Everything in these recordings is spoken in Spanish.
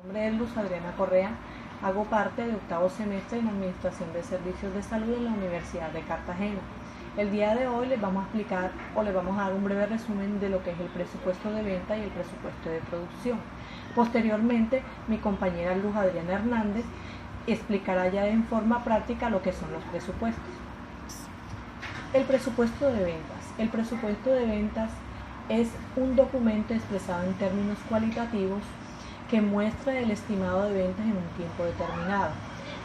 Mi nombre es Luz Adriana Correa, hago parte de octavo semestre en Administración de Servicios de Salud en la Universidad de Cartagena. El día de hoy les vamos a explicar o les vamos a dar un breve resumen de lo que es el presupuesto de venta y el presupuesto de producción. Posteriormente, mi compañera Luz Adriana Hernández explicará ya en forma práctica lo que son los presupuestos. El presupuesto de ventas. El presupuesto de ventas es un documento expresado en términos cualitativos que muestra el estimado de ventas en un tiempo determinado.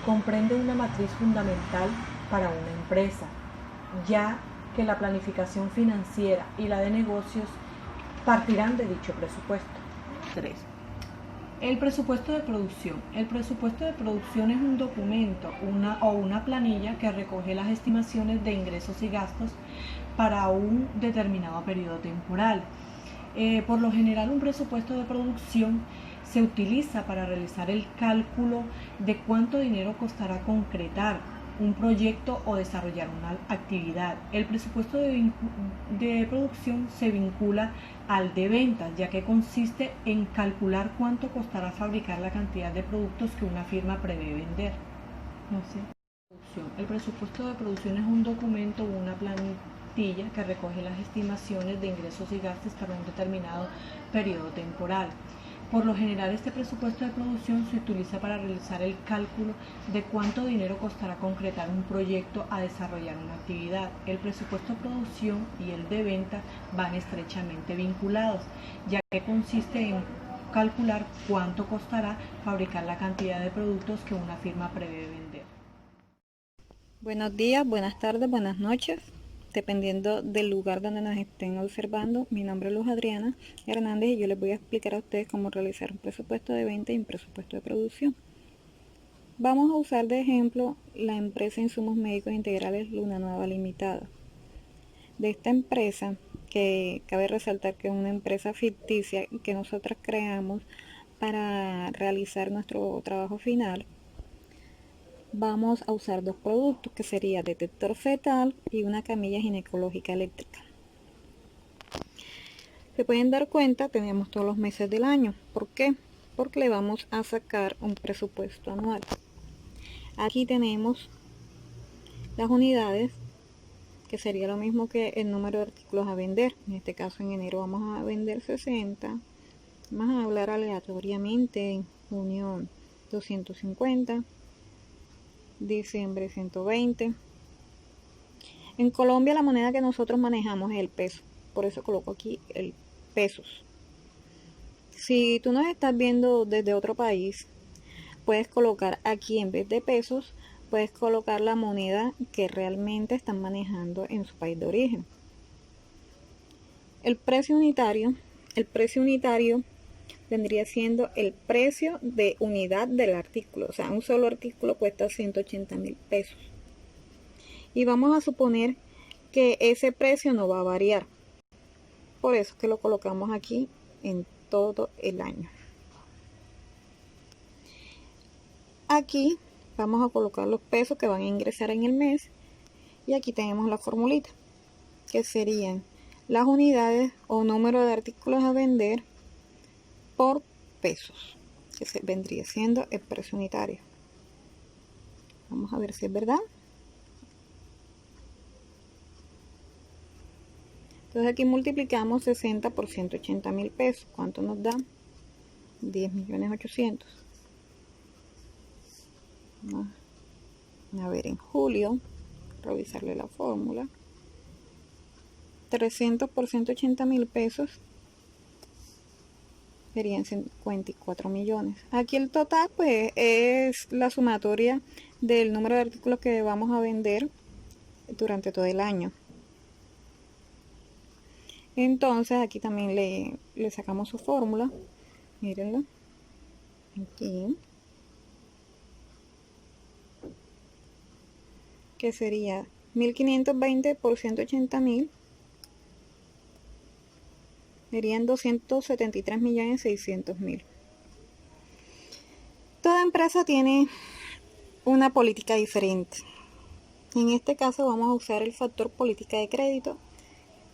Comprende una matriz fundamental para una empresa, ya que la planificación financiera y la de negocios partirán de dicho presupuesto. 3. El presupuesto de producción. El presupuesto de producción es un documento una planilla que recoge las estimaciones de ingresos y gastos para un determinado periodo temporal. Por lo general, un presupuesto de producción se utiliza para realizar el cálculo de cuánto dinero costará concretar un proyecto o desarrollar una actividad. El presupuesto de producción se vincula al de ventas, ya que consiste en calcular cuánto costará fabricar la cantidad de productos que una firma prevé vender. El presupuesto de producción es un documento o una plantilla que recoge las estimaciones de ingresos y gastos para un determinado periodo temporal. Por lo general, este presupuesto de producción se utiliza para realizar el cálculo de cuánto dinero costará concretar un proyecto a desarrollar una actividad. El presupuesto de producción y el de venta van estrechamente vinculados, ya que consiste en calcular cuánto costará fabricar la cantidad de productos que una firma prevé vender. Buenos días, buenas tardes, buenas noches, dependiendo del lugar donde nos estén observando. Mi nombre es Luz Adriana Hernández y yo les voy a explicar a ustedes cómo realizar un presupuesto de venta y un presupuesto de producción. Vamos a usar de ejemplo la empresa Insumos Médicos Integrales Luna Nueva Limitada. De esta empresa, que cabe resaltar que es una empresa ficticia que nosotros creamos para realizar nuestro trabajo final, vamos a usar dos productos, que sería detector fetal y una camilla ginecológica eléctrica. Se pueden dar cuenta, tenemos todos los meses del año. ¿Por qué? Porque le vamos a sacar un presupuesto anual. Aquí tenemos las unidades, que sería lo mismo que el número de artículos a vender. En este caso, en enero vamos a vender 60. Vamos a hablar aleatoriamente. En junio 250, diciembre 120. En Colombia la moneda que nosotros manejamos es el peso, por eso coloco aquí el pesos. Si tú nos estás viendo desde otro país, puedes colocar aquí, en vez de pesos, puedes colocar la moneda que realmente están manejando en su país de origen. El precio unitario vendría siendo el precio de unidad del artículo. O sea, un solo artículo cuesta 180.000 pesos. Y vamos a suponer que ese precio no va a variar. Por eso que lo colocamos aquí en todo el año. Aquí vamos a colocar los pesos que van a ingresar en el mes. Y aquí tenemos la formulita, que serían las unidades o número de artículos a vender por pesos, que vendría siendo el precio unitario. Vamos a ver si es verdad. Entonces aquí multiplicamos 60 por 180.000 pesos. ¿Cuánto nos da? 10.800.000. Vamos a ver en julio, revisarle la fórmula. 300 por 180.000 pesos serían 54 millones. Aquí el total pues es la sumatoria del número de artículos que vamos a vender durante todo el año. Entonces aquí también le sacamos su fórmula. Mírenlo aquí, que sería 1520 por 180.000, serían 273.600.000. Toda empresa tiene una política diferente. En este caso vamos a usar el factor política de crédito.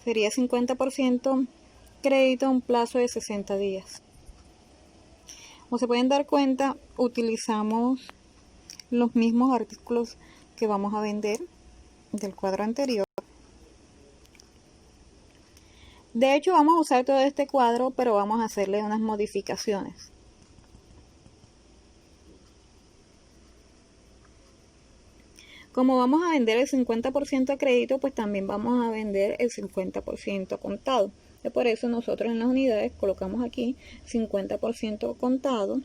Sería 50% crédito a un plazo de 60 días. Como se pueden dar cuenta, utilizamos los mismos artículos que vamos a vender del cuadro anterior. De hecho, vamos a usar todo este cuadro, pero vamos a hacerle unas modificaciones. Como vamos a vender el 50% a crédito, pues también vamos a vender el 50% contado. Y por eso nosotros en las unidades colocamos aquí 50% contado,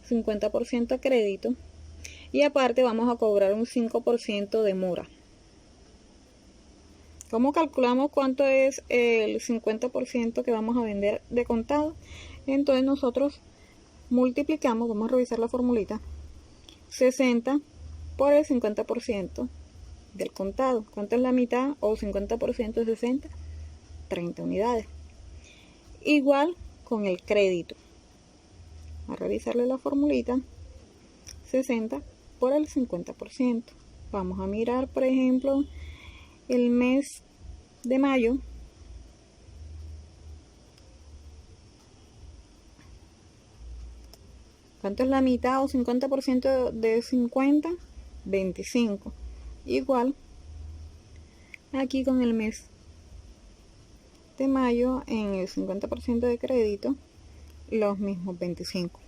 50% a crédito, y aparte vamos a cobrar un 5% de mora. ¿Cómo calculamos cuánto es el 50% que vamos a vender de contado? Entonces nosotros multiplicamos, vamos a revisar la formulita, 60 por el 50% del contado. ¿Cuánto es la mitad o 50% de 60? 30 unidades. Igual con el crédito. A revisarle la formulita, 60 por el 50%. Vamos a mirar, por ejemplo, el mes de mayo. ¿Cuánto es la mitad o 50% de 50? 25. Igual aquí con el mes de mayo, en el 50% de crédito, los mismos 25.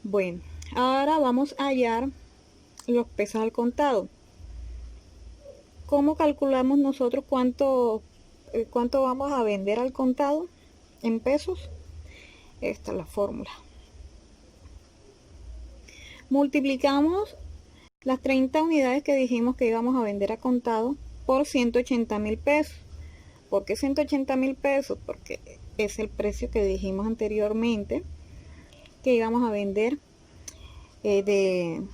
Bueno, ahora vamos a hallar los pesos al contado. ¿Cómo calculamos nosotros cuánto vamos a vender al contado en pesos? Esta es la fórmula. Multiplicamos las 30 unidades que dijimos que íbamos a vender a contado por 180.000 pesos. ¿Por qué 180.000 pesos? Porque es el precio que dijimos anteriormente que íbamos a vender de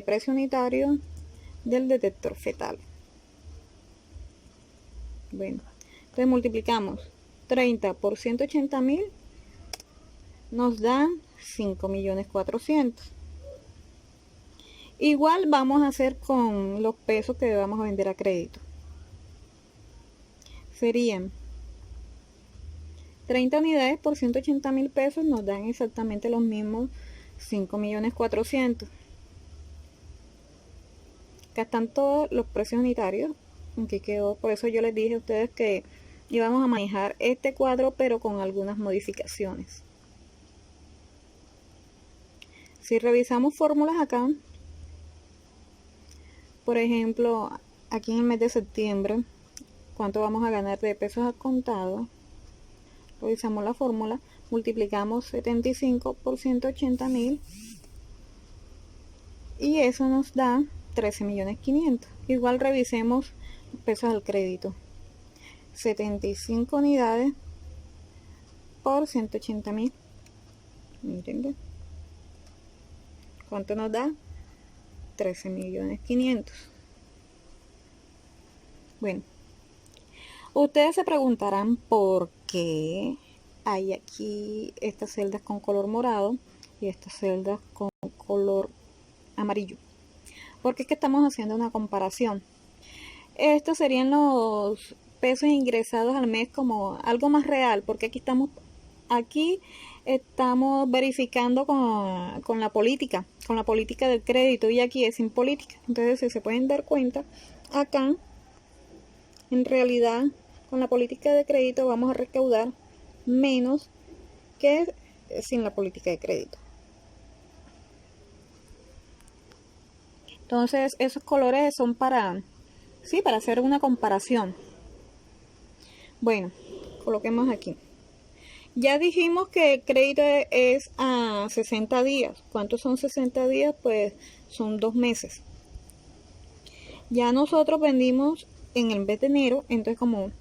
precio unitario del detector fetal. Bueno, entonces multiplicamos 30 por 180.000, nos dan 5.400.000. Igual vamos a hacer con los pesos que vamos a vender a crédito. Serían 30 unidades por 180.000 pesos, nos dan exactamente los mismos 5.400.000. Acá están todos los precios unitarios. Aquí quedó, por eso yo les dije a ustedes que íbamos a manejar este cuadro, pero con algunas modificaciones. Si revisamos fórmulas acá, por ejemplo, aquí en el mes de septiembre, ¿cuánto vamos a ganar de pesos al contado? Revisamos la fórmula, multiplicamos 75 por 180.000 y eso nos da 13.500.000. Igual revisemos los pesos al crédito. 75 unidades por 180.000. Miren, ¿cuánto nos da? 13.500.000. Bueno, ustedes se preguntarán por qué hay aquí estas celdas con color morado y estas celdas con color amarillo. Porque es que estamos haciendo una comparación. Estos serían los pesos ingresados al mes como algo más real, porque aquí estamos verificando con la política del crédito, y aquí es sin política. Entonces, si se pueden dar cuenta, acá en realidad con la política de crédito vamos a recaudar menos que sin la política de crédito. Entonces esos colores son para hacer una comparación. Bueno, coloquemos aquí. Ya dijimos que el crédito es a 60 días. ¿Cuántos son 60 días? Pues son 2 meses. Ya nosotros vendimos en el mes de enero, entonces como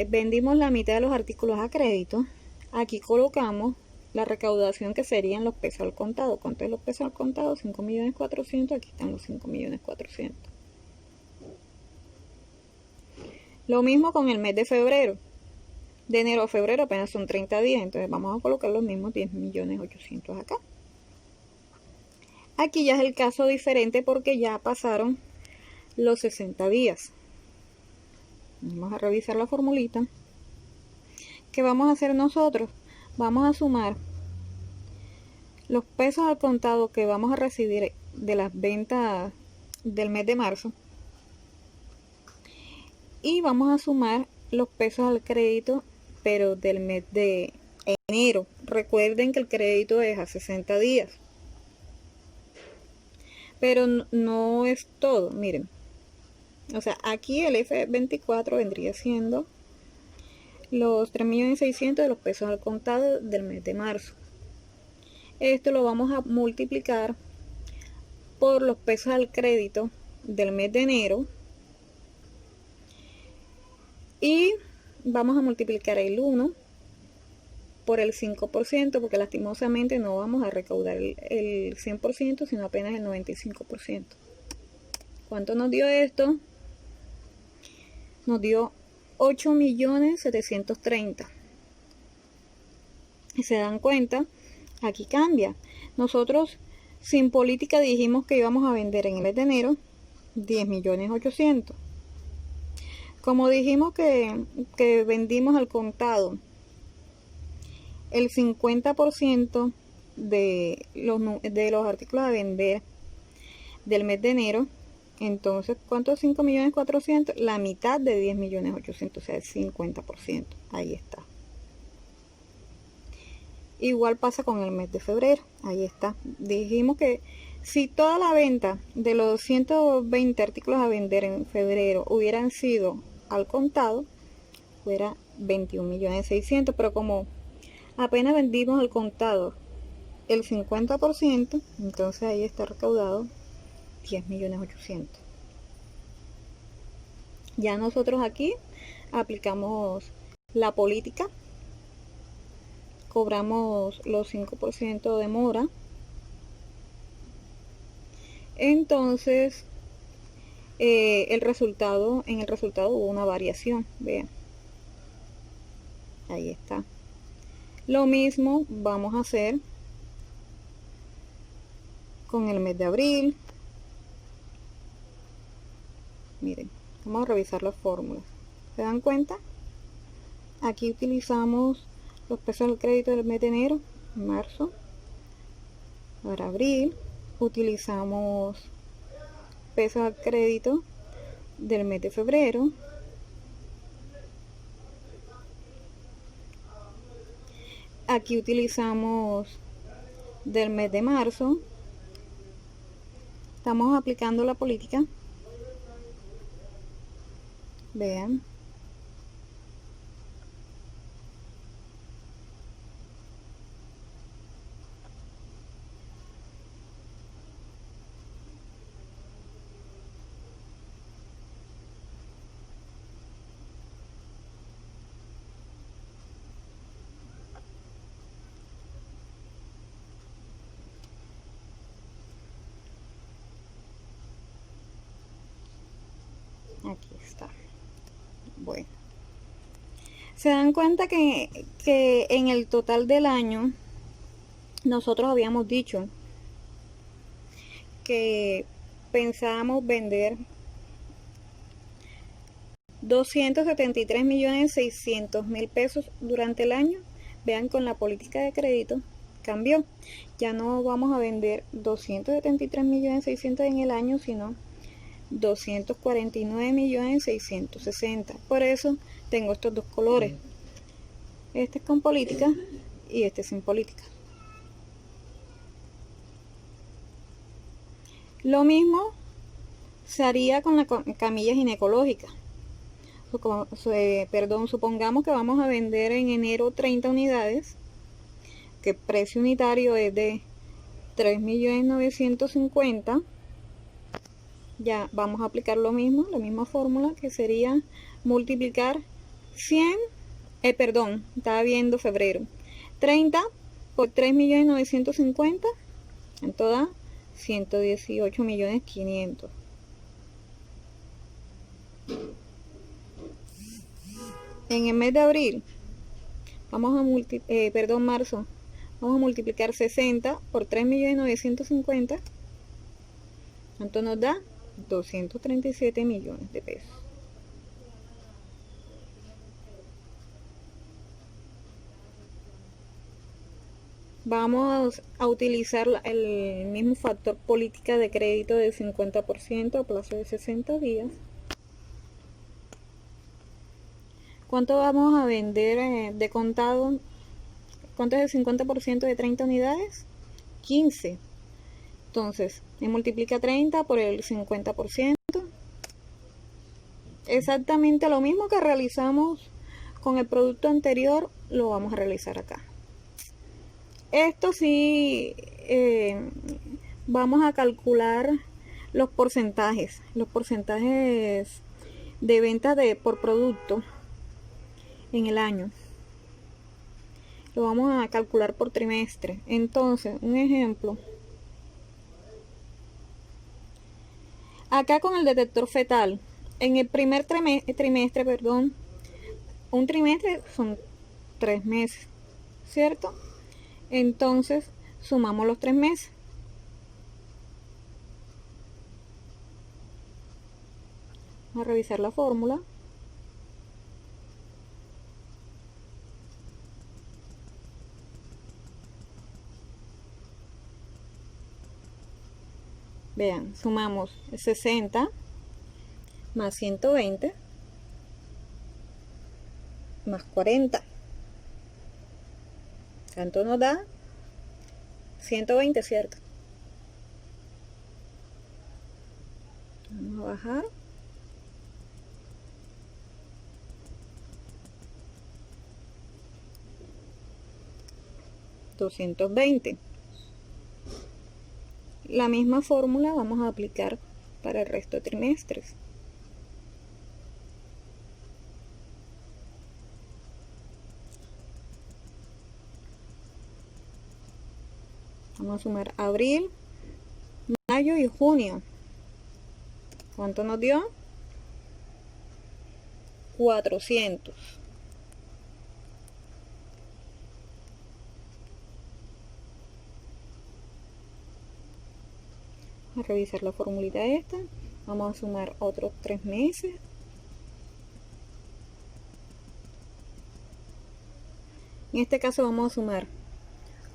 vendimos la mitad de los artículos a crédito, aquí colocamos la recaudación que serían los pesos al contado. ¿Cuánto es los pesos al contado? 5.400.000. Aquí están los 5.400.000. Lo mismo con el mes de febrero. De enero a febrero apenas son 30 días, entonces vamos a colocar los mismos 10.800.000 acá. Aquí ya es el caso diferente porque ya pasaron los 60 días. Vamos a revisar la formulita. ¿Qué vamos a hacer nosotros? vamos a sumar los pesos al contado que vamos a recibir de las ventas del mes de marzo y vamos a sumar los pesos al crédito, pero del mes de enero. Recuerden que el crédito es a 60 días. Pero no es todo, miren. O sea, aquí el F24 vendría siendo los 3.600.000 de los pesos al contado del mes de marzo. Esto lo vamos a multiplicar por los pesos al crédito del mes de enero y vamos a multiplicar el 1 por el 5%, porque lastimosamente no vamos a recaudar el 100%, sino apenas el 95%. ¿Cuánto nos dio esto? Nos dio 8.730.000. Y se dan cuenta, aquí cambia. Nosotros sin política dijimos que íbamos a vender en el mes de enero 10.800.000. Como dijimos que vendimos al contado el 50% de los artículos a vender del mes de enero, entonces, ¿cuánto es 5.400.000? La mitad de 10.800.000, o sea, el 50%. Ahí está. Igual pasa con el mes de febrero. Ahí está. Dijimos que si toda la venta de los 120 artículos a vender en febrero hubieran sido al contado, fuera 21.600.000, pero como apenas vendimos al contado el 50%, entonces ahí está recaudado 10.800.000. Ya nosotros aquí aplicamos la política, cobramos los 5% de mora, entonces en el resultado hubo una variación, vean, ahí está. Lo mismo vamos a hacer con el mes de abril. Miren, vamos a revisar las fórmulas. ¿Se dan cuenta? Aquí utilizamos los pesos del crédito del mes de enero, marzo. Para abril utilizamos pesos al crédito del mes de febrero. Aquí utilizamos del mes de marzo. Estamos aplicando la política. Vean. Aquí está. Bueno. Se dan cuenta que en el total del año nosotros habíamos dicho que pensábamos vender 273.600.000 pesos durante el año. Vean, con la política de crédito cambió. Ya no vamos a vender 273.600.000 en el año, sino 249.660.000. Por eso tengo estos dos colores. Este es con política y este sin política. Lo mismo se haría con la camilla ginecológica. Supongamos que vamos a vender en enero 30 unidades, que el precio unitario es de 3.950.000. Ya vamos a aplicar lo mismo, la misma fórmula, que sería multiplicar 100, estaba viendo febrero, 30 por 3.950.000, en toda 118.500.000. En el mes de abril, marzo, vamos a multiplicar 60 por 3.950.000, entonces nos da 237 millones de pesos. Vamos a utilizar el mismo factor política de crédito del 50% a plazo de 60 días. ¿Cuánto vamos a vender de contado? ¿Cuánto es el 50% de 30 unidades? 15. Entonces, me multiplica 30 por el 50%. Exactamente lo mismo que realizamos con el producto anterior, lo vamos a realizar acá. Esto sí, vamos a calcular los porcentajes de ventas por producto en el año. Lo vamos a calcular por trimestre. Entonces, un ejemplo. Acá con el detector fetal, en el primer trimestre, un trimestre son 3 meses, ¿cierto? Entonces, sumamos los 3 meses. Vamos a revisar la fórmula. Vean, sumamos 60 más 120 más 40. ¿Cuánto nos da? 120, ¿cierto? Vamos a bajar. $220. La misma fórmula vamos a aplicar para el resto de trimestres. Vamos a sumar abril, mayo y junio. ¿Cuánto nos dio? 400. A revisar la formulita esta. Vamos a sumar otros 3 meses. En este caso vamos a sumar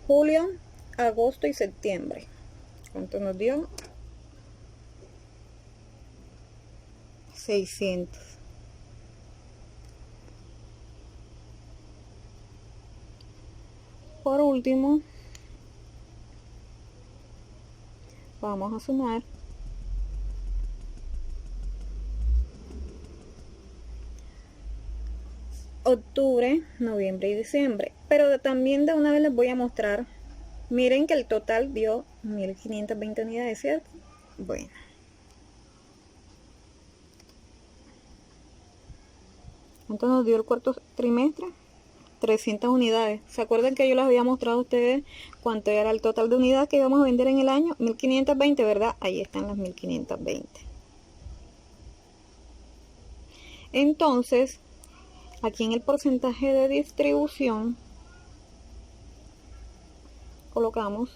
julio, agosto y septiembre. ¿Cuánto nos dio? 600. Por último, vamos a sumar octubre, noviembre y diciembre. Pero también de una vez les voy a mostrar. Miren que el total dio 1520 unidades, ¿cierto? Bueno. ¿Cuánto nos dio el cuarto trimestre? 300 unidades. ¿Se acuerdan que yo les había mostrado a ustedes cuánto era el total de unidades que íbamos a vender en el año? 1520, ¿verdad? Ahí están las 1520. Entonces, aquí en el porcentaje de distribución, colocamos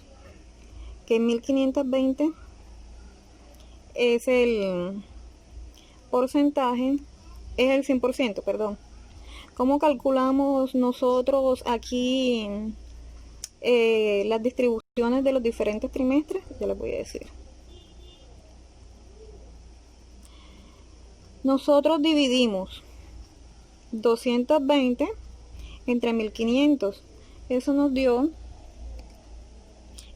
que 1520 es el porcentaje, es el 100%, perdón. ¿Cómo calculamos nosotros aquí las distribuciones de los diferentes trimestres? Ya les voy a decir. Nosotros dividimos 220 entre 1500. Eso nos dio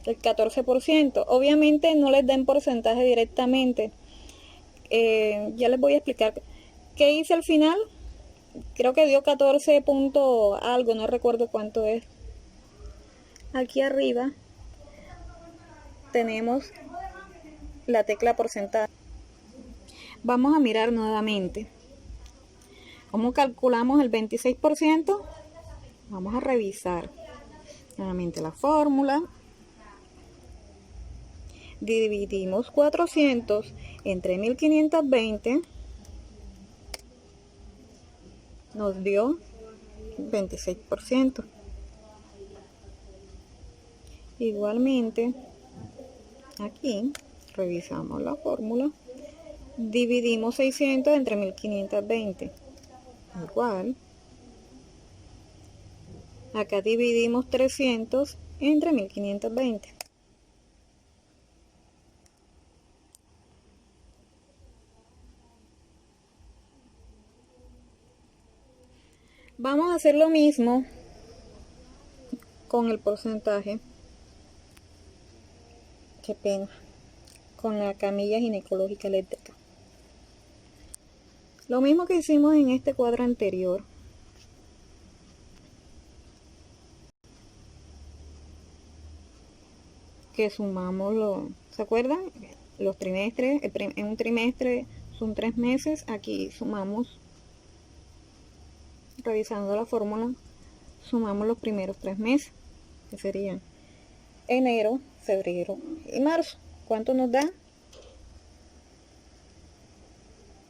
el 14%. Obviamente no les den porcentaje directamente. Ya les voy a explicar qué hice al final. Creo que dio 14 punto algo, no recuerdo cuánto es. Aquí arriba tenemos la tecla porcentaje. Vamos a mirar nuevamente. ¿Cómo calculamos el 26%? Vamos a revisar nuevamente la fórmula. Dividimos 400 entre 1520. Nos dio 26%. Igualmente, aquí revisamos la fórmula. Dividimos 600 entre 1520. Igual. Acá dividimos 300 entre 1520. Vamos a hacer lo mismo con el porcentaje, qué pena, con la camilla ginecológica eléctrica. Lo mismo que hicimos en este cuadro anterior. Que sumamos ¿se acuerdan? Los trimestres, en un trimestre son 3 meses, aquí sumamos, revisando la fórmula, sumamos los primeros 3 meses, que serían enero, febrero y marzo. ¿Cuánto nos da?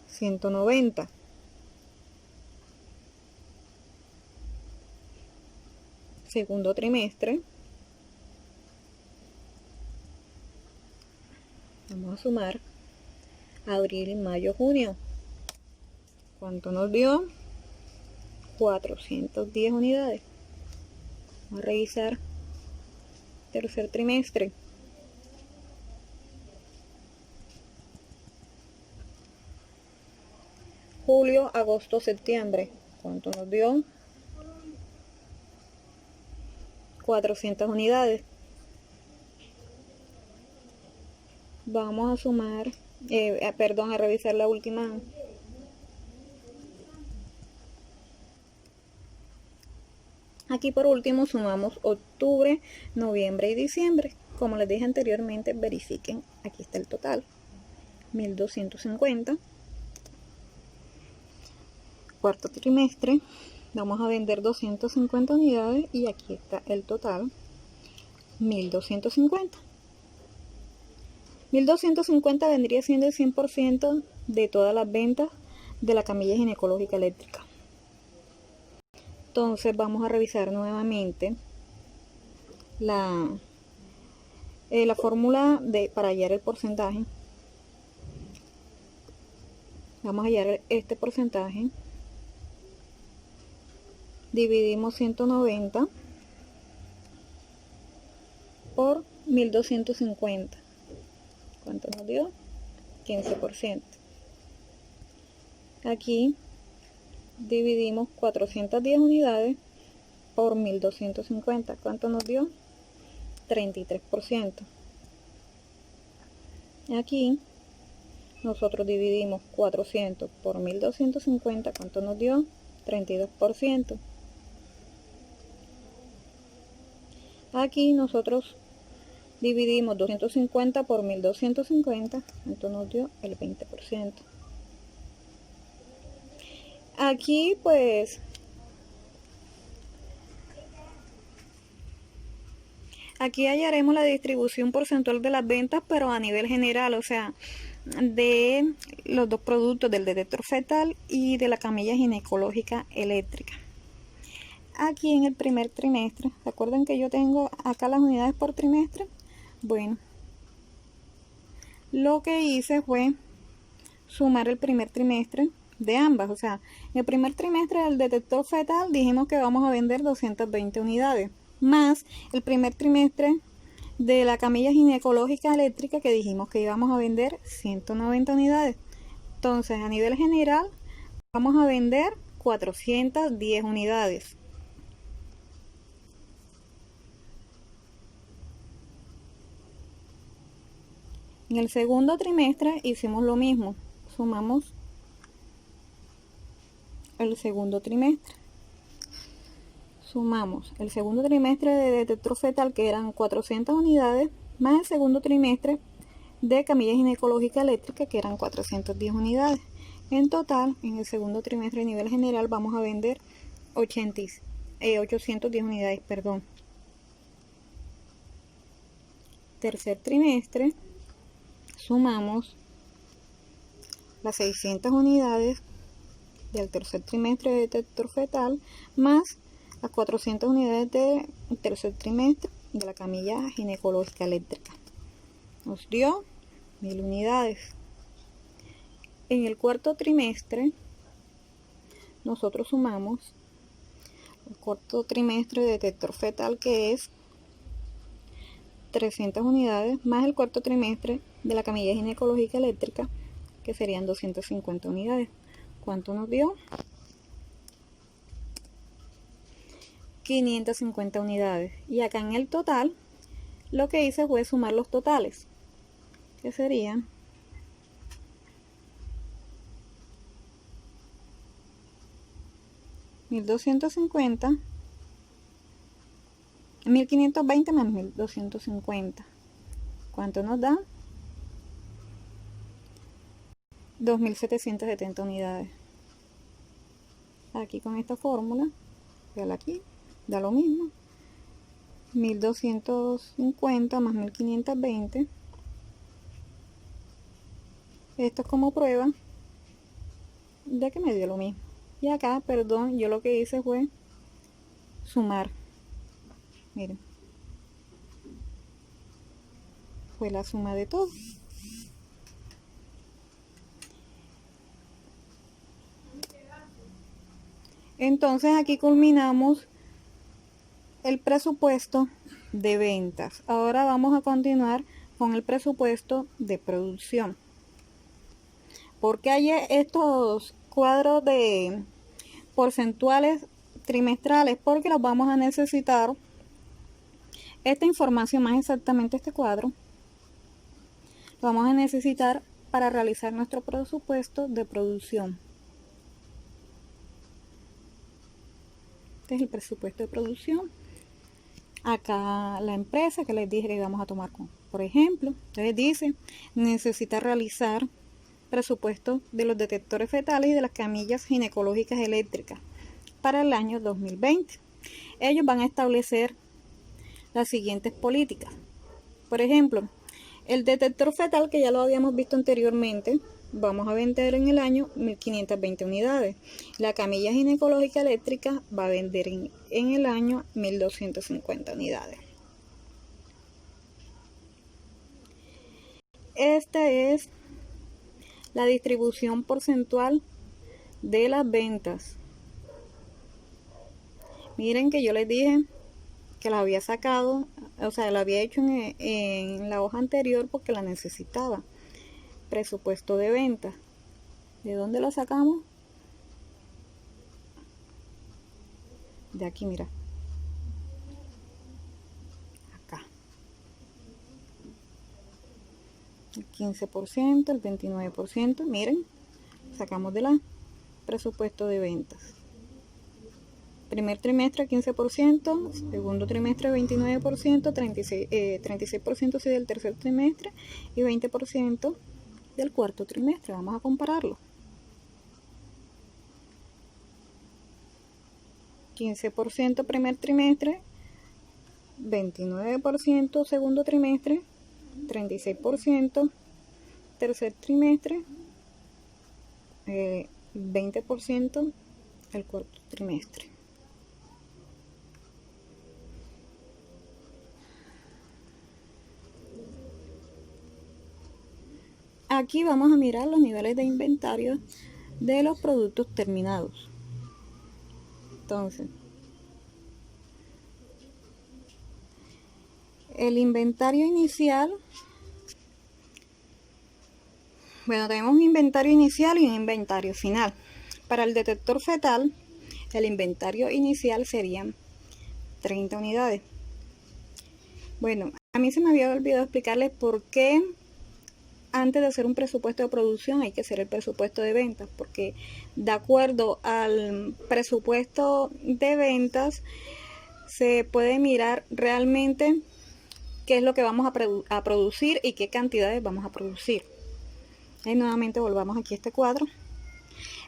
190. Segundo trimestre, vamos a sumar abril, mayo, junio. ¿Cuánto nos dio? 410 unidades. Vamos a revisar tercer trimestre. Julio, agosto, septiembre. ¿Cuánto nos dio? 400 unidades. Vamos a sumar, a revisar la última. Aquí por último sumamos octubre, noviembre y diciembre. Como les dije anteriormente, verifiquen, aquí está el total. 1250. Cuarto trimestre, vamos a vender 250 unidades y aquí está el total, 1250. 1250 vendría siendo el 100% de todas las ventas de la camilla ginecológica eléctrica. Entonces vamos a revisar nuevamente la fórmula para hallar el porcentaje. Vamos a hallar este porcentaje. Dividimos 190 por 1250. ¿Cuánto nos dio? 15%. Aquí dividimos 410 unidades por 1250. ¿Cuánto nos dio? 33%. Aquí nosotros dividimos 400 por 1250. ¿Cuánto nos dio? 32%. Aquí nosotros dividimos 250 por 1250, entonces nos dio el 20%. Aquí pues aquí hallaremos la distribución porcentual de las ventas, pero a nivel general, o sea, de los dos productos, del detector fetal y de la camilla ginecológica eléctrica. Aquí en el primer trimestre, ¿se acuerdan que yo tengo acá las unidades por trimestre? Bueno, lo que hice fue sumar el primer trimestre de ambas. O sea, en el primer trimestre del detector fetal dijimos que vamos a vender 220 unidades, más el primer trimestre de la camilla ginecológica eléctrica que dijimos que íbamos a vender 190 unidades. Entonces, a nivel general, vamos a vender 410 unidades. En el segundo trimestre hicimos lo mismo, sumamos el segundo trimestre. Sumamos el segundo trimestre de detector fetal, que eran 400 unidades, más el segundo trimestre de camilla ginecológica eléctrica, que eran 410 unidades. En total, en el segundo trimestre a nivel general vamos a vender 810 unidades, perdón. Tercer trimestre, sumamos las 600 unidades del tercer trimestre de detector fetal más las 400 unidades del tercer trimestre de la camilla ginecológica eléctrica. Nos dio 1000 unidades. En el cuarto trimestre nosotros sumamos el cuarto trimestre de detector fetal, que es 300 unidades, más el cuarto trimestre de la camilla ginecológica eléctrica, que serían 250 unidades. ¿Cuánto nos dio? 550 unidades. Y acá en el total, lo que hice fue sumar los totales, que serían 1250, 1520 más 1250. ¿Cuánto nos da? 2770 unidades. Aquí con esta fórmula, véala aquí, da lo mismo. 1250 más 1520. Esto es como prueba de que me dio lo mismo. Y acá, perdón, yo lo que hice fue sumar. Miren, fue la suma de todo. Entonces aquí culminamos el presupuesto de ventas. Ahora vamos a continuar con el presupuesto de producción. ¿Por qué hay estos cuadros de porcentuales trimestrales? Porque los vamos a necesitar, esta información, más exactamente este cuadro, lo vamos a necesitar para realizar nuestro presupuesto de producción. Este es el presupuesto de producción. Acá la empresa que les dije que vamos a tomar por ejemplo, entonces dice, necesita realizar presupuesto de los detectores fetales y de las camillas ginecológicas eléctricas para el año 2020. Ellos van a establecer las siguientes políticas. Por ejemplo, el detector fetal, que ya lo habíamos visto anteriormente, vamos a vender en el año 1520 unidades. La camilla ginecológica eléctrica va a vender en el año 1250 unidades. Esta es la distribución porcentual de las ventas. Miren que yo les dije que la había sacado, o sea, la había hecho en la hoja anterior porque la necesitaba. Presupuesto de ventas. ¿De dónde lo sacamos? De aquí, mira. Acá. El 15%, el 29%. Miren, sacamos de la presupuesto de ventas. Primer trimestre 15%, segundo trimestre 29%, 36% sí del tercer trimestre y 20% del cuarto trimestre. Vamos a compararlo. 15% primer trimestre, 29% segundo trimestre, 36% tercer trimestre, 20% el cuarto trimestre. Aquí vamos a mirar los niveles de inventario de los productos terminados. Entonces, el inventario inicial, bueno, tenemos un inventario inicial y un inventario final. Para el detector fetal, el inventario inicial serían 30 unidades. Bueno, a mí se me había olvidado explicarles por qué antes de hacer un presupuesto de producción hay que hacer el presupuesto de ventas, porque de acuerdo al presupuesto de ventas se puede mirar realmente qué es lo que vamos a producir y qué cantidades vamos a producir. Y nuevamente volvamos aquí a este cuadro.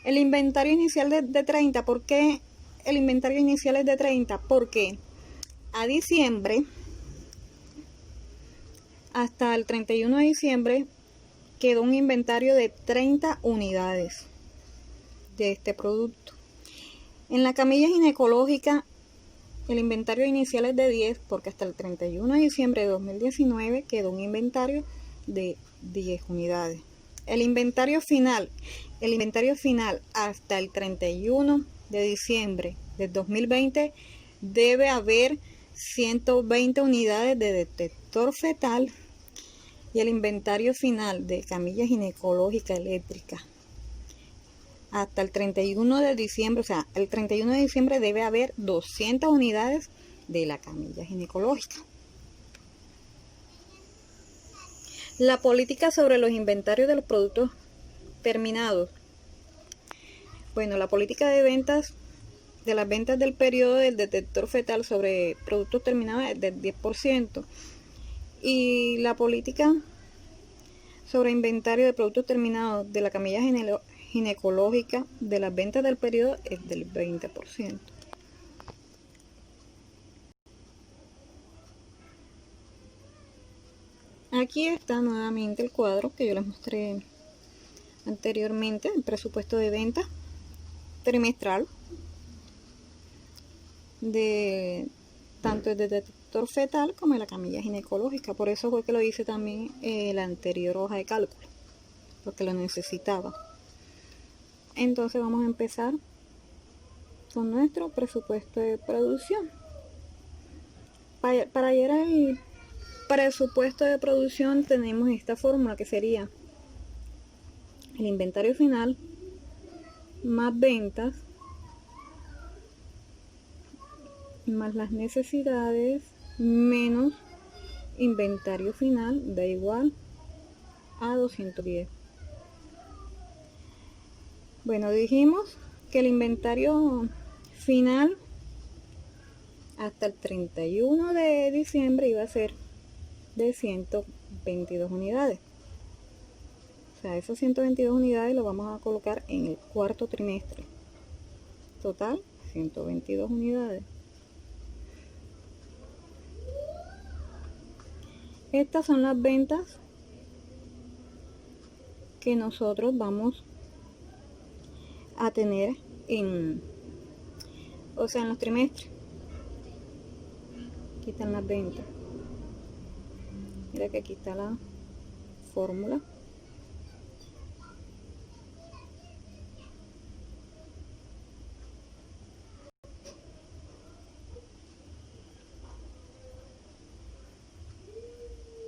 El inventario inicial de 30, ¿por qué el inventario inicial es de 30? Porque a diciembre, hasta el 31 de diciembre, quedó un inventario de 30 unidades de este producto. En la camilla ginecológica, el inventario inicial es de 10, porque hasta el 31 de diciembre de 2019 quedó un inventario de 10 unidades. El inventario final hasta el 31 de diciembre del 2020 debe haber 120 unidades de detector fetal y el inventario final de camilla ginecológica eléctrica hasta el 31 de diciembre, o sea, el 31 de diciembre debe haber 200 unidades de la camilla ginecológica. La política sobre los inventarios de los productos terminados. Bueno, la política de ventas de las ventas del periodo del detector fetal sobre productos terminados es del 10%, y la política sobre inventario de productos terminados de la camilla ginecológica de las ventas del periodo es del 20%. Aquí está nuevamente el cuadro que yo les mostré anteriormente, el presupuesto de venta trimestral de tanto el detector fetal como de la camilla ginecológica. Por eso fue que lo hice también la anterior hoja de cálculo, porque lo necesitaba. Entonces vamos a empezar con nuestro presupuesto de producción. Para llegar al presupuesto de producción tenemos esta fórmula, que sería el inventario final más ventas más las necesidades menos inventario final da igual a 210. Bueno, dijimos que el inventario final hasta el 31 de diciembre iba a ser de 122 unidades. O sea, esas 122 unidades lo vamos a colocar en el cuarto trimestre. Total, 122 unidades. Estas son las ventas que nosotros vamos a tener en los trimestres. Aquí están las ventas. Mira que aquí está la fórmula.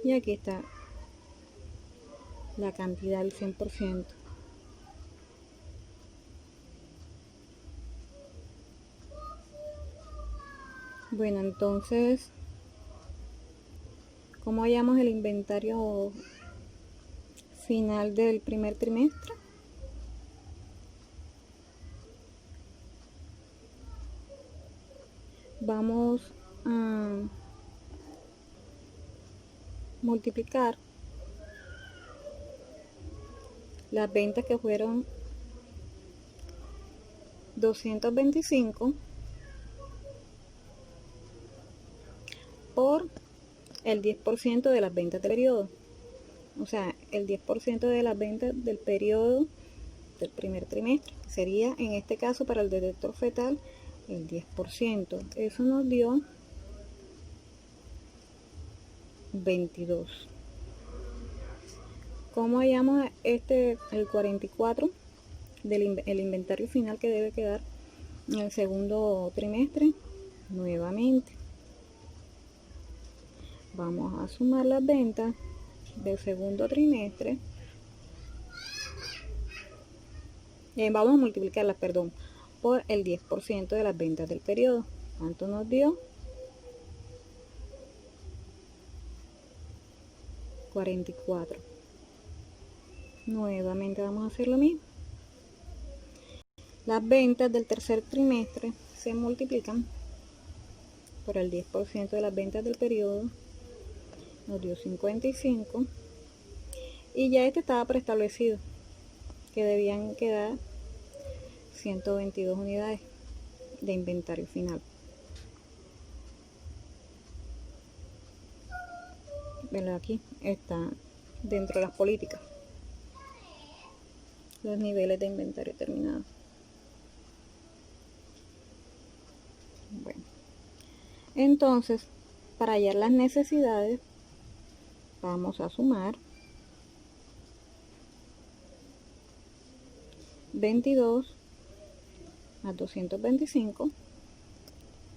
Y aquí está la cantidad del 100%. Bueno, entonces, ¿cómo hallamos el inventario final del primer trimestre? Vamos a multiplicar las ventas, que fueron 225, por el 10% de las ventas del periodo. O sea, el 10% de las ventas del periodo del primer trimestre sería, en este caso, para el detector fetal, el 10%. Eso nos dio 22. ¿Cómo hallamos el 44 del inventario final que debe quedar en el segundo trimestre? Nuevamente vamos a sumar las ventas del segundo trimestre. Vamos a multiplicarlas, por el 10% de las ventas del periodo. ¿Cuánto nos dio? 44. Nuevamente vamos a hacer lo mismo. Las ventas del tercer trimestre se multiplican por el 10% de las ventas del periodo. Nos dio 55. Y ya estaba preestablecido, que debían quedar 122 unidades de inventario final. Bueno, aquí está dentro de las políticas los niveles de inventario terminado. Bueno, entonces, para hallar las necesidades, vamos a sumar 22 más 225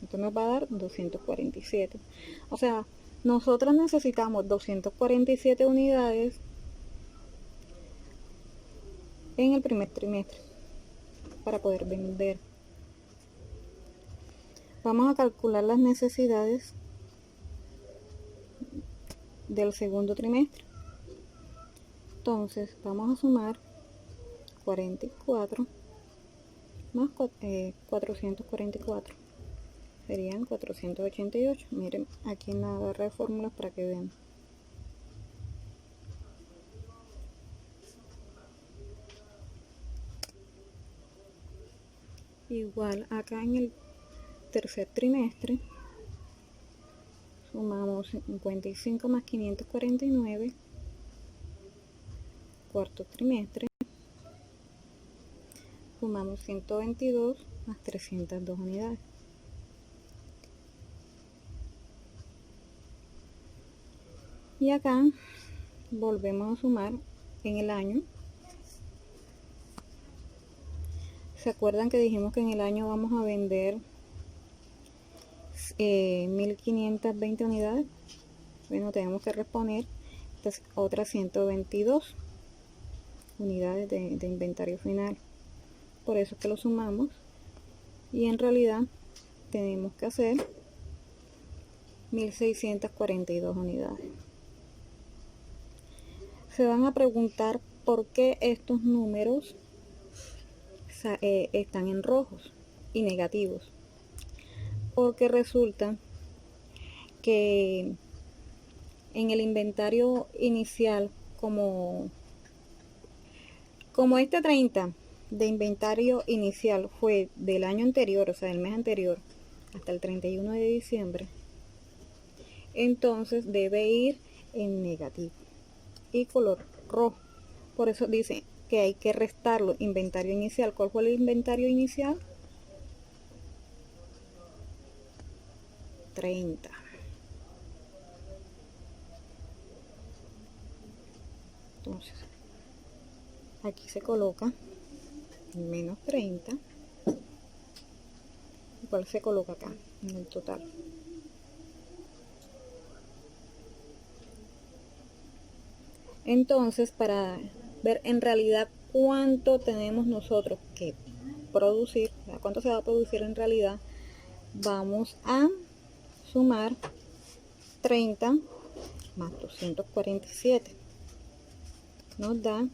Esto nos va a dar 247. O sea, nosotros necesitamos 247 unidades en el primer trimestre para poder vender. Vamos a calcular las necesidades del segundo trimestre. Entonces vamos a sumar 44 más 444. Serían 488. Miren aquí en la barra de fórmulas para que vean. Igual acá en el tercer trimestre sumamos 55 más 549. Cuarto trimestre sumamos 122 más 302 unidades. Y acá volvemos a sumar en el año. ¿Se acuerdan que dijimos que en el año vamos a vender 1520 unidades? Bueno, tenemos que reponer otras 122 unidades de inventario final. Por eso es que lo sumamos. Y en realidad tenemos que hacer 1642 unidades. Se van a preguntar por qué estos números están en rojos y negativos. Porque resulta que en el inventario inicial, como este 30 de inventario inicial fue del año anterior, o sea, del mes anterior, hasta el 31 de diciembre, entonces debe ir en negativo y color rojo. Por eso dice que hay que restarlo. Inventario inicial. ¿Cuál fue el inventario inicial? 30. Entonces, aquí se coloca menos 30. ¿Cuál se coloca acá en el total? Entonces, para ver en realidad cuánto tenemos nosotros que producir, cuánto se va a producir en realidad, vamos a sumar 30 más 247. Nos da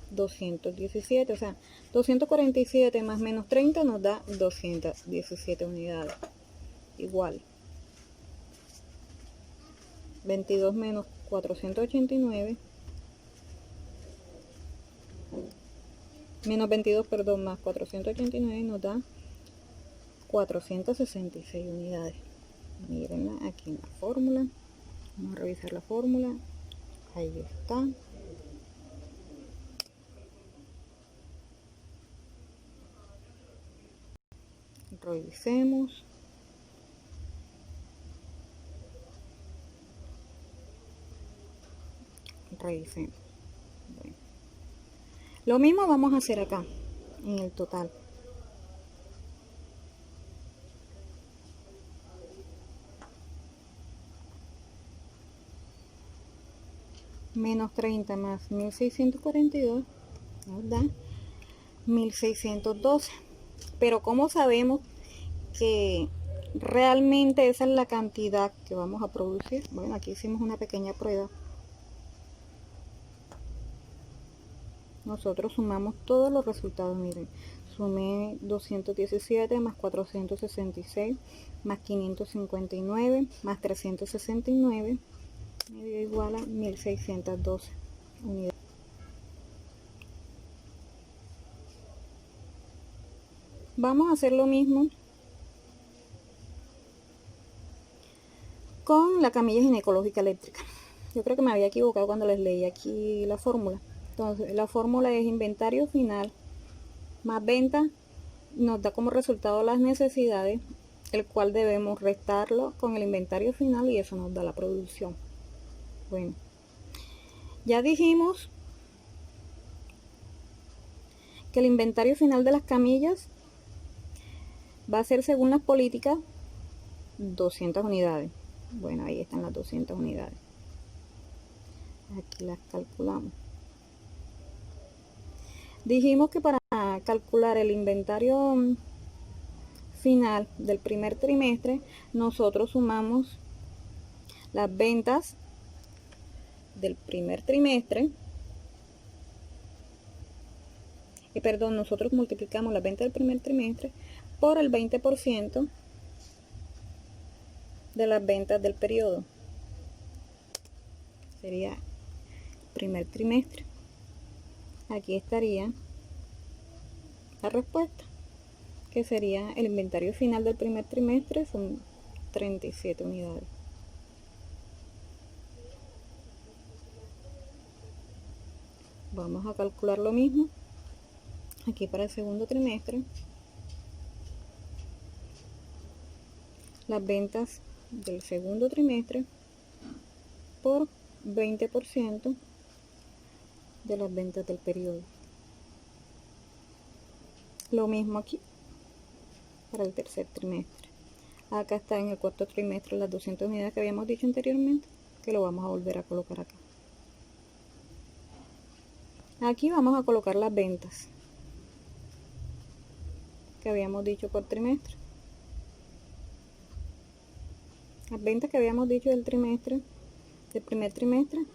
217, o sea, 247 más menos 30 nos da 217 unidades. Igual. 22 menos 489. Menos 22, perdón, más 489 nos da 466 unidades. Mírenla aquí en la fórmula. Vamos a revisar la fórmula. Ahí está. Revisemos. Revisemos. Bueno. Lo mismo vamos a hacer acá, en el total. Menos 30 más 1642 nos da 1612. Pero ¿cómo sabemos que realmente esa es la cantidad que vamos a producir? Bueno, aquí hicimos una pequeña prueba. Nosotros sumamos todos los resultados. Miren, sumé 217 más 466 más 559 más 369 me dio igual a 1612 unidades. Vamos a hacer lo mismo con la camilla ginecológica eléctrica. Yo creo que me había equivocado cuando les leí aquí la fórmula. Entonces, la fórmula es inventario final más venta, nos da como resultado las necesidades, el cual debemos restarlo con el inventario final y eso nos da la producción. Bueno, ya dijimos que el inventario final de las camillas va a ser según las políticas 200 unidades. Bueno, ahí están las 200 unidades. Aquí las calculamos. Dijimos que para calcular el inventario final del primer trimestre, nosotros sumamos las ventas del primer trimestre. Nosotros multiplicamos las ventas del primer trimestre por el 20% de las ventas del periodo. Sería primer trimestre. Aquí estaría la respuesta, que sería el inventario final del primer trimestre, son 37 unidades. Vamos a calcular lo mismo aquí para el segundo trimestre. Las ventas del segundo trimestre por 20% de las ventas del periodo. Lo mismo aquí para el tercer trimestre. Acá está en el cuarto trimestre las 200 unidades que habíamos dicho anteriormente, que lo vamos a volver a colocar acá. Aquí vamos a colocar las ventas que habíamos dicho por trimestre. Las ventas que habíamos dicho del trimestre, del primer trimestre,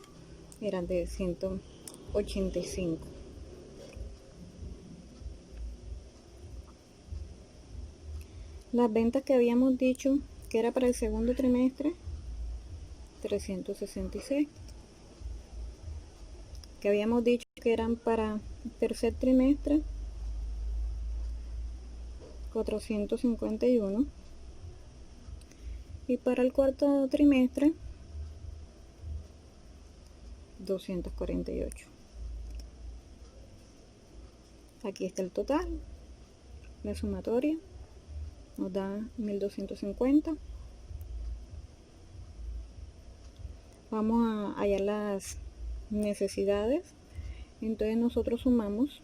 eran de 185. Las ventas que habíamos dicho que era para el segundo trimestre, 366. Que habíamos dicho que eran para el tercer trimestre, 451. Y para el cuarto trimestre, 248. Aquí está el total, la sumatoria nos da 1250. Vamos a hallar las necesidades. Entonces nosotros sumamos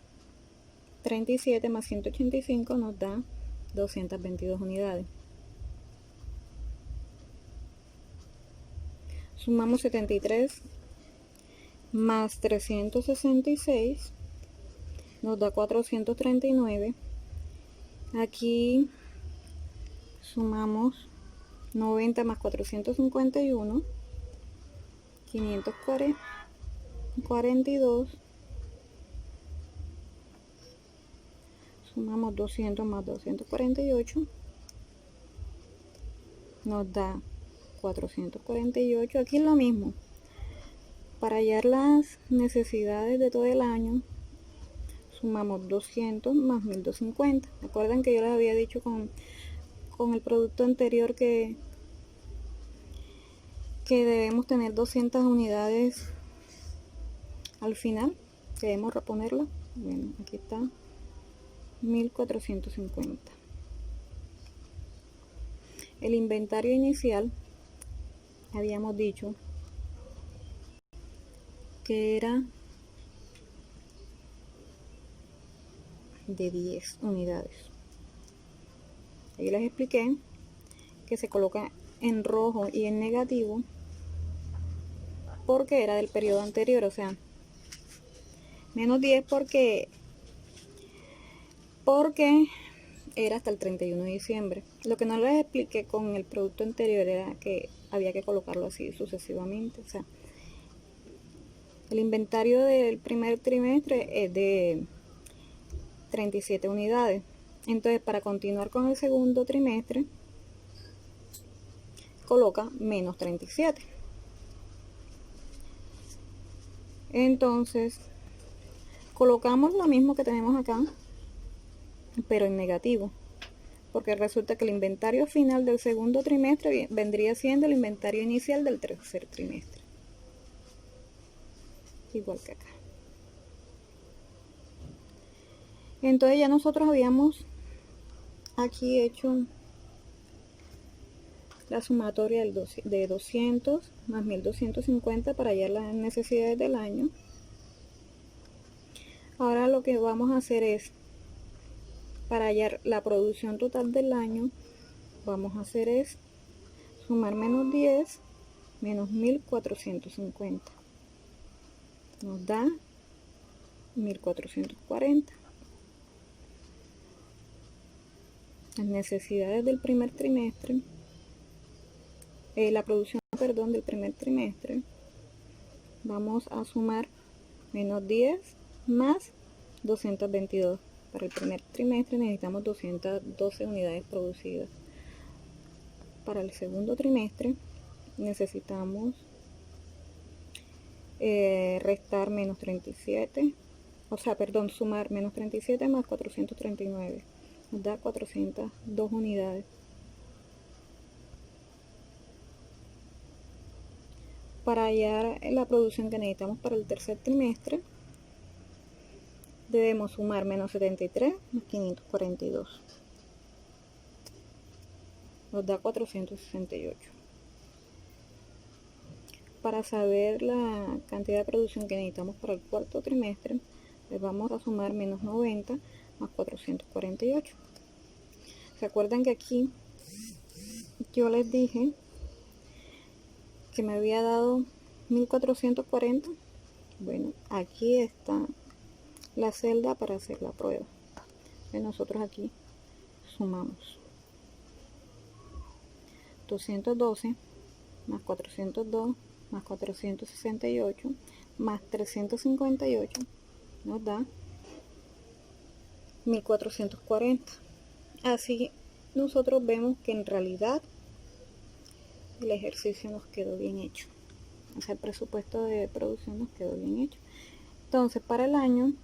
37 más 185, nos da 222 unidades. Sumamos 73 más 366, nos da 439. Aquí sumamos 90 más 451, 542. Sumamos 200 más 248, nos da 448. Aquí es lo mismo. Para hallar las necesidades de todo el año, sumamos 200 más 1250. Recuerden que yo les había dicho con el producto anterior que debemos tener 200 unidades al final. Debemos reponerla. Bueno, aquí está 1450. El inventario inicial habíamos dicho que era de 10 unidades. Ahí les expliqué que se coloca en rojo y en negativo porque era del periodo anterior, o sea, menos 10 porque era hasta el 31 de diciembre. Lo que no les expliqué con el producto anterior era que había que colocarlo así sucesivamente. O sea, el inventario del primer trimestre es de 37 unidades. Entonces, para continuar con el segundo trimestre, coloca menos 37. Entonces, colocamos lo mismo que tenemos acá, pero en negativo, porque resulta que el inventario final del segundo trimestre vendría siendo el inventario inicial del tercer trimestre, igual que acá. Entonces ya nosotros habíamos aquí hecho la sumatoria de 200 más 1250 para hallar las necesidades del año. Ahora lo que vamos a hacer es, para hallar la producción total del año, vamos a hacer es sumar menos 10 menos 1450 nos da 1440. Las necesidades del primer trimestre, la producción, perdón, del primer trimestre, vamos a sumar menos 10 más 222. Para el primer trimestre necesitamos 212 unidades producidas. Para el segundo trimestre necesitamos restar menos 37, sumar menos 37 más 439, nos da 402 unidades. Para hallar la producción que necesitamos para el tercer trimestre, debemos sumar menos 73 más 542, nos da 468. Para saber la cantidad de producción que necesitamos para el cuarto trimestre, les vamos a sumar menos 90 más 448. ¿Se acuerdan que aquí yo les dije que me había dado 1440? Bueno, aquí está la celda para hacer la prueba. Nosotros aquí sumamos 212 más 402 más 468 más 358 nos da 1440. Así nosotros vemos que en realidad el ejercicio nos quedó bien hecho, o sea, el presupuesto de producción nos quedó bien hecho. Entonces, para el año,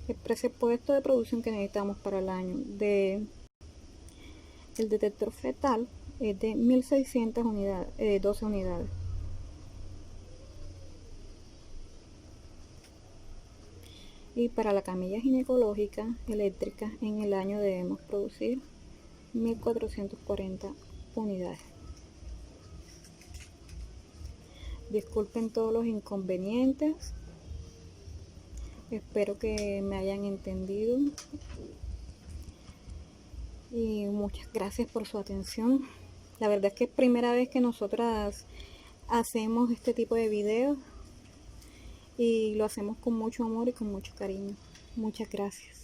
el presupuesto de producción que necesitamos para el año de el detector fetal es de 1600 unidades, 12 unidades. Y para la camilla ginecológica eléctrica en el año debemos producir 1440 unidades. Disculpen todos los inconvenientes, espero que me hayan entendido y muchas gracias por su atención. La verdad es que es primera vez que nosotras hacemos este tipo de videos y lo hacemos con mucho amor y con mucho cariño. Muchas gracias.